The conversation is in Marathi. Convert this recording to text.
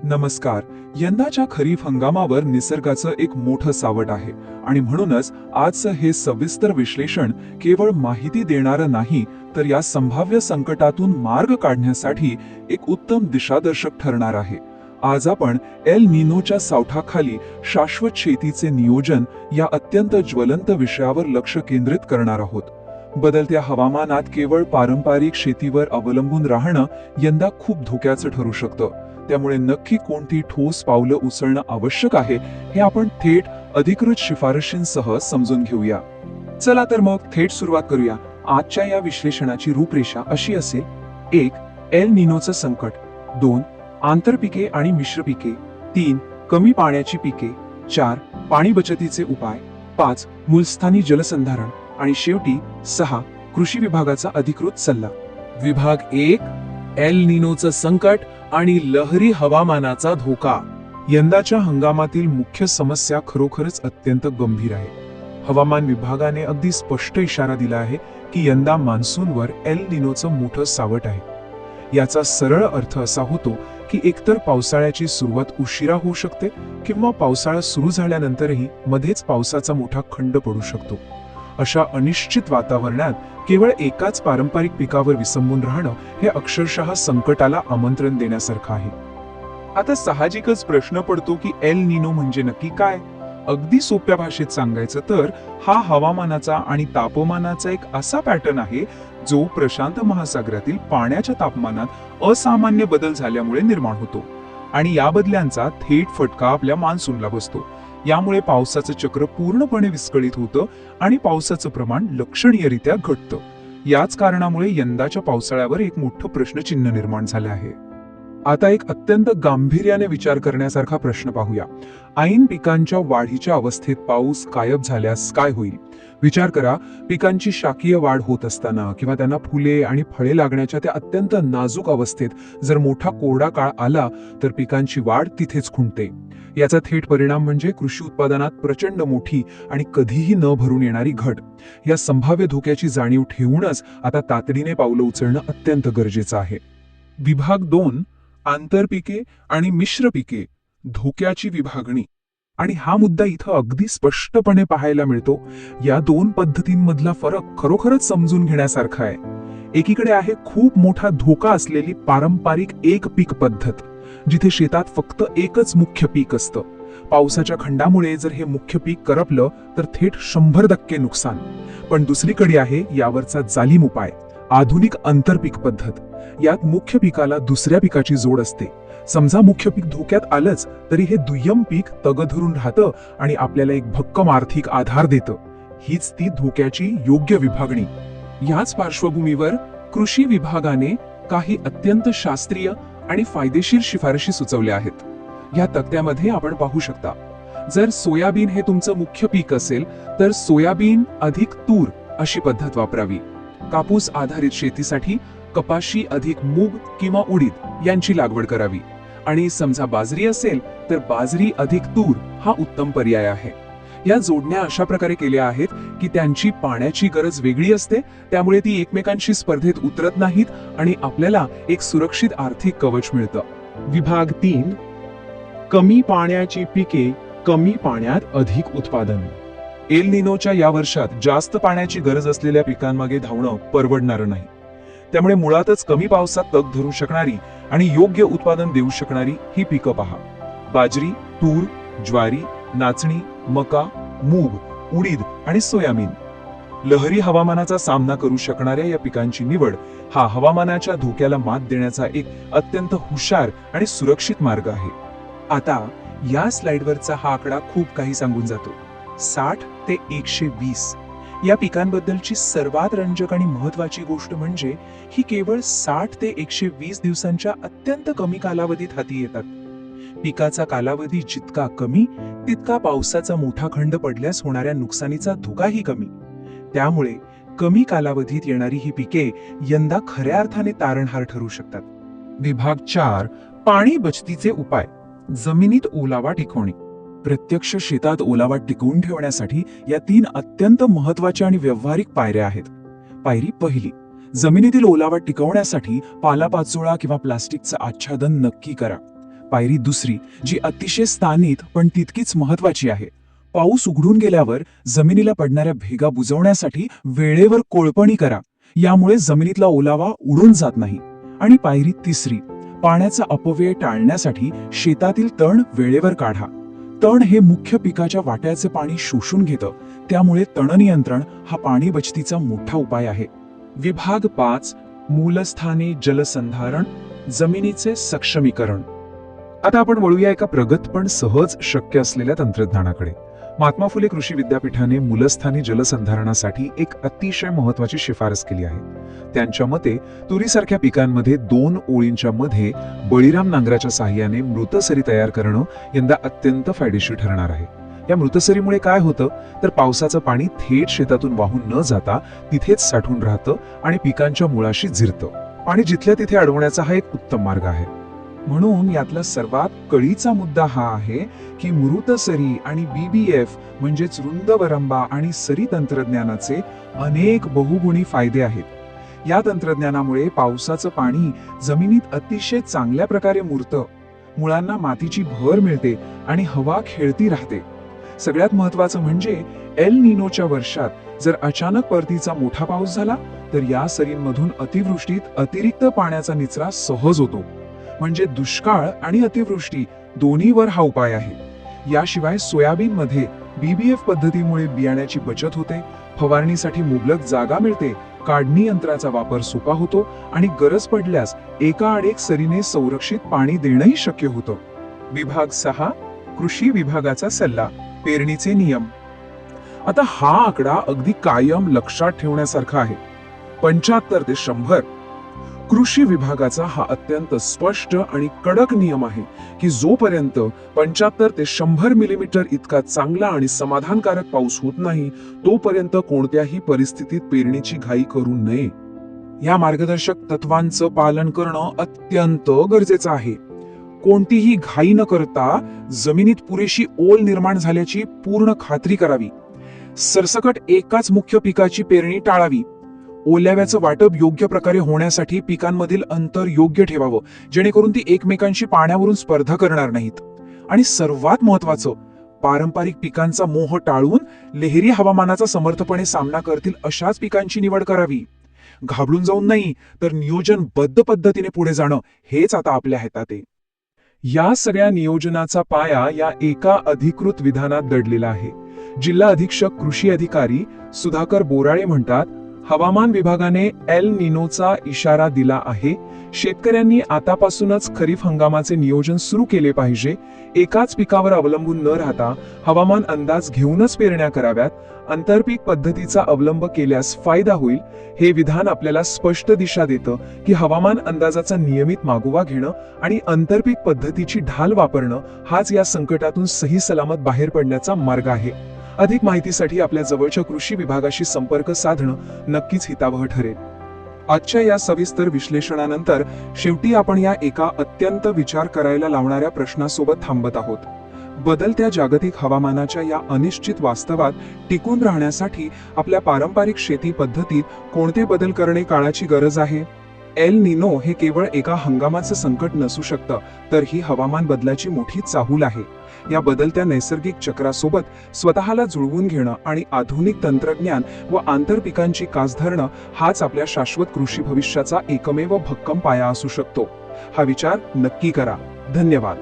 नमस्कार. यंदाच्या खरीप हंगामावर निसर्गाचं एक मोठं सावट आहे आणि म्हणूनच आजचं हे सविस्तर विश्लेषण केवळ माहिती देणारं नाही, तर या संभाव्य संकटातून मार्ग काढण्यासाठी एक उत्तम दिशादर्शक ठरणार आहे. आज आपण एल निनोच्या सावटाखाली शाश्वत शेतीचे नियोजन या अत्यंत ज्वलंत विषयावर लक्ष केंद्रित करणार आहोत. बदलत्या हवामानात केवळ पारंपरिक शेतीवर अवलंबून राहणं यंदा खूप धोक्याचं ठरू शकतं. त्यामुळे नक्की कोणती ठोस पावलं उचलणं आवश्यक आहे हे आपण थेट अधिकृत शिफारशींसह समजून घेऊया. चला तर मग थेट सुरुवात करूया. आजच्या या विश्लेषणाची रूपरेषा अशी असेल: 1. एल निनोचं संकट. 2. आंतरपिके आणि मिश्र पिके. 3. कमी पाण्याची पिके. 4. पाणी बचतीचे उपाय. 5. मूलस्थानी जलसंधारण. आणि शेवटी 6. कृषी विभागाचा अधिकृत सल्ला. विभाग 1. एल निनोचं संकट आणि लहरी हवामानाचा धोका. यंदाच्या हंगामातील मुख्य समस्या खरोखरच अत्यंत गंभीर आहे. हवामान विभागाने अगदी स्पष्ट इशारा दिला आहे की यंदा मान्सूनवर एल निनोचं मोठं सावट आहे. याचा सरळ अर्थ असा होतो की एकतर पावसाळ्याची सुरुवात उशिरा होऊ शकते किंवा पावसाळा सुरू झाल्यानंतरही मध्येच पावसाचा मोठा खंड पडू शकतो. अशा अनिश्चित वातावरणात केवळ एकाच पारंपरिक पिकावर विसंबून राहणं हे अक्षरशः संकटाला आमंत्रण देण्यासारखं आहे. आता साहजिकच प्रश्न पडतो की एल निनो म्हणजे नक्की काय? अगदी सोप्या भाषेत सांगायचं तर हा हवामानाचा आणि तापमानाचा एक असा पॅटर्न आहे जो प्रशांत महासागरातील पाण्याच्या तापमानात असामान्य बदल झाल्यामुळे निर्माण होतो आणि या बदल्यांचा थेट फटका आपल्या मान्सूनला बसतो. यामुळे पावसाचं चक्र पूर्णपणे विस्कळीत होतं आणि पावसाचं प्रमाण लक्षणीयरित्या घटतं. याच कारणामुळे यंदाच्या पावसाळ्यावर एक मोठं प्रश्नचिन्ह निर्माण झालं आहे. आता एक अत्यंत गांभीर्याने विचार करण्यासारखा प्रश्न पाहूया. ऐन पिकांच्या वाढीच्या अवस्थेत पाऊस गायब झाल्यास काय होईल? विचार करा, पिकांची शाकीय वाढ होत असताना किंवा त्यांना फुले आणि फळे लागण्याच्या त्या अत्यंत नाजूक अवस्थेत जर मोठा कोरडा काळ आला तर पिकांची वाढ तिथेच खुंटते. याचा थेट परिणाम म्हणजे कृषी उत्पादनात प्रचंड मोठी आणि कधीही न भरून येणारी घट. या संभाव्य धोक्याची जाणीव ठेवूनच आता तातडीने पावलं उचलणं अत्यंत गरजेचं आहे. विभाग 2. आंतरपिके आणि मिश्र पिके, धोक्याची विभागणी. आणि हा मुद्दा इथं अगदी स्पष्टपणे पाहायला मिळतो. या दोन पद्धतींमधला फरक खरोखरच समजून घेण्यासारखा आहे. एकीकडे आहे खूप मोठा धोका असलेली पारंपरिक एक पीक पद्धत, जिथे शेतात फक्त एकच मुख्य पीक असतं. पावसाच्या खंडामुळे जर हे मुख्य पीक करपलं तर थेट 100% नुकसान. पण दुसरीकडे आहे यावरचा जालीम उपाय, आधुनिक आंतरपीक पद्धत. यात मुख्य पिकाला दुसऱ्या पिकाची जोड असते. समजा मुख्य पीक धोक्यात आलंच तरी हे दुय्यम पीक तग धरून राहतं आणि आपल्याला एक भक्कम आर्थिक आधार देतं. हीच ती धोक्याची योग्य विभागणी. याच पार्श्वभूमीवर कृषी विभागाने काही अत्यंत शास्त्रीय आणि फायदेशीर शिफारशी सुचवल्या आहेत. या तक्त्यामध्ये आपण पाहू शकता, जर सोयाबीन हे तुमचं मुख्य पीक असेल तर सोयाबीन अधिक तूर अशी पद्धत वापरावी. कापूस आधारित शेतीसाठी कपाशी अधिक मूग किंवा उडीद यांची लागवड करावी. आणि समजा बाजरी असेल तर बाजरी अधिक तूर हा उत्तम पर्याय आहे. या जोडण्या अशा प्रकारे केल्या आहेत की त्यांची पाण्याची गरज वेगळी असते, त्यामुळे ती एकमेकांशी स्पर्धेत उतरत नाहीत आणि आपल्याला एक सुरक्षित आर्थिक कवच मिळतं. विभाग 3. कमी पाण्याची पिके, कमी पाण्यात अधिक उत्पादन. एल निनोच्या या वर्षात जास्त पाण्याची गरज असलेल्या पिकांमागे धावणं परवडणारं नाही. त्यामुळे मुळातच कमी पावसात तग धरू शकणारी आणि योग्य उत्पादन देऊ शकणारी ही पिकं पहा. बाजरी, तूर, ज्वारी, नाचणी, मका, मूग, उडीद आणि सोयाबीन. लहरी हवामानाचा सामना करू शकणाऱ्या या पिकांची निवड हा हवामानाच्या धोक्याला मात देण्याचा एक अत्यंत हुशार आणि सुरक्षित मार्ग आहे. आता या स्लाइडवरचा हा आकडा खूप काही सांगून जातो. 60 ते 120 या पिकांबद्दलची सर्वात रंजक आणि महत्वाची गोष्ट म्हणजे ही केवळ 60 ते 120 दिवसांच्या अत्यंत कमी कालावधीत हाती येतात. पिकाचा कालावधी जितका कमी तितका पावसाचा मोठा खंड पडल्यास होणाऱ्या नुकसानीचा धोकाही कमी. त्यामुळे कमी कालावधीत येणारी ही पिके यंदा खऱ्या अर्थाने तारणहार ठरू शकतात. विभाग 4. पाणी बचतीचे उपाय, जमिनीत ओलावा टिकवणे. प्रत्यक्ष शेतात ओलावा टिकवून ठेवण्यासाठी या 3 अत्यंत महत्वाच्या आणि व्यावहारिक पायऱ्या आहेत. पायरी पहिली, जमिनीतील ओलावा टिकवण्यासाठी पालापाचोळा किंवा प्लास्टिकचं आच्छादन नक्की करा. पायरी दुसरी, जी अतिशय स्थानिक पण तितकीच महत्वाची आहे. पाऊस उघडून गेल्यावर जमिनीला पडणाऱ्या भेगा बुजवण्यासाठी वेळेवर कोळपणी करा. यामुळे जमिनीतला ओलावा उडून जात नाही. आणि पायरी तिसरी, पाण्याचा अपव्यय टाळण्यासाठी शेतातील तण वेळेवर काढा. तण हे मुख्य पिकाच्या वाट्याचे पाणी शोषून घेतं. त्यामुळे तण नियंत्रण हा पाणी बचतीचा मोठा उपाय आहे. विभाग 5, मूलस्थानी जलसंधारण, जमिनीचे सक्षमीकरण. आता आपण वळूया एका प्रगत पण सहज शक्य असलेल्या तंत्रज्ञानाकडे. महात्मा फुले कृषी विद्यापीठाने मूलस्थानी जलसंधारणासाठी एक अतिशय महत्वाची शिफारस केली आहे. त्यांच्या मते तुरीसारख्या पिकांमध्ये 2 ओळींच्या मध्ये बळीराम नांगराच्या साहाय्याने मृतसरी तयार करणं यंदा अत्यंत फायदेशीर ठरणार आहे. या मृतसरीमुळे काय होतं तर पावसाचं पाणी थेट शेतातून वाहून न जाता तिथेच साठून राहतं आणि पिकांच्या मुळाशी जिरतं. आणि जिथल्या तिथे अडवण्याचा हा एक उत्तम मार्ग आहे. म्हणून यातला सर्वात कळीचा मुद्दा हा आहे की मृतसरी आणि BBF म्हणजेच रुंद वरंबा आणि सरी तंत्रज्ञानाचे अनेक बहुगुणी फायदे आहेत. या तंत्रज्ञानामुळे पावसाचं पाणी जमिनीत अतिशय चांगल्या प्रकारे मुरतं, मुळांना मातीची भर मिळते आणि हवा खेळती राहते. सगळ्यात महत्वाचं म्हणजे एल निनोच्या वर्षात जर अचानक परतीचा मोठा पाऊस झाला तर या सरींमधून अतिवृष्टीत अतिरिक्त पाण्याचा निचरा सहज होतो. म्हणजे दुष्काळ आणि अतिवृष्टी दोन्हीवर हा उपाय आहे. याशिवाय सोयाबीन मध्ये BBF पद्धतीमुळे बियाण्याची बचत होते, फवारणीसाठी मुबलक जागा मिळते, काढणी यंत्राचा वापर सोपा होतो आणि गरज पडल्यास एकाआड एक सरीने संरक्षित पाणी देणंही शक्य होतं. विभाग 6, कृषी विभागाचा सल्ला, पेरणीचे नियम. आता हा आकडा अगदी कायम लक्षात ठेवण्यासारखा आहे. 75 ते 100. कृषी विभागाचा हा अत्यंत स्पष्ट आणि कडक नियम आहे की जोपर्यंत 75 ते 100 मिलीमीटर इतका चांगला आणि समाधानकारक पाऊस होत नाही तोपर्यंत कोणत्याही परिस्थितीत पेरणीची घाई करू नये. या मार्गदर्शक तत्वांचं पालन करणं अत्यंत गरजेचं आहे. कोणतीही घाई न करता जमिनीत पुरेशी ओल निर्माण झाल्याची पूर्ण खात्री करावी. सरसकट एकाच मुख्य पिकाची पेरणी टाळावी. ओल्याव्याचं वाटप योग्य प्रकारे होण्यासाठी पिकांमधील अंतर योग्य ठेवावं, जेणेकरून ती एकमेकांशी पाण्यावरून स्पर्धा करणार नाहीत. आणि सर्वात महत्वाचं, पारंपरिक पिकांचा मोह टाळून लहरी हवामानाचा समर्थपणे सामना करतील अशाच पिकांची निवड करावी. घाबरून जाऊन नाही तर नियोजनबद्ध पद्धतीने पुढे जाणं हेच आता आपल्या हातात आहे. या सगळ्या नियोजनाचा पाया या एका अधिकृत विधानात दडलेला आहे. जिल्हा अधीक्षक कृषी अधिकारी सुधाकर बोराळे म्हणतात, हवामान विभागाने एल निनोचा इशारा दिला आहे. शेतकऱ्यांनी आतापासूनच खरीप हंगामाचे नियोजन सुरू केले पाहिजे. एकाच पिकावर अवलंबून न राहता हवामान अंदाज घेऊनच पेरण्या कराव्यात. आंतरपीक पद्धतीचा अवलंब केल्यास फायदा होईल. हे विधान आपल्याला स्पष्ट दिशा देतं की हवामान अंदाजाचा नियमित मागोवा घेणं आणि आंतरपीक पद्धतीची ढाल वापरणं हाच या संकटातून सही सलामत बाहेर पडण्याचा मार्ग आहे. अधिक माहितीसाठी आपल्या जवळच्या कृषी विभागाशी संपर्क साधणं नक्कीच हितावह ठरेल. आजच्या या सविस्तर विश्लेषणानंतर शेवटी आपण या एका अत्यंत विचार करायला लावणाऱ्या प्रश्नासोबत थांबत आहोत. बदलत्या जागतिक हवामानाच्या या अनिश्चित वास्तवात टिकून राहण्यासाठी आपल्या पारंपरिक शेती पद्धतीत कोणते बदल करणे काळाची गरज आहे? एल निनो हे केवळ एका हंगामाचं संकट नसू शकतं, तर ही हवामान बदलाची मोठी चाहूल आहे. या बदलत्या नैसर्गिक चक्रासोबत स्वतःला जुळवून घेणं आणि आधुनिक तंत्रज्ञान व आंतरपिकांची कास धरणं हाच आपल्या शाश्वत कृषी भविष्याचा एकमेव भक्कम पाया असू शकतो. हा विचार नक्की करा. धन्यवाद.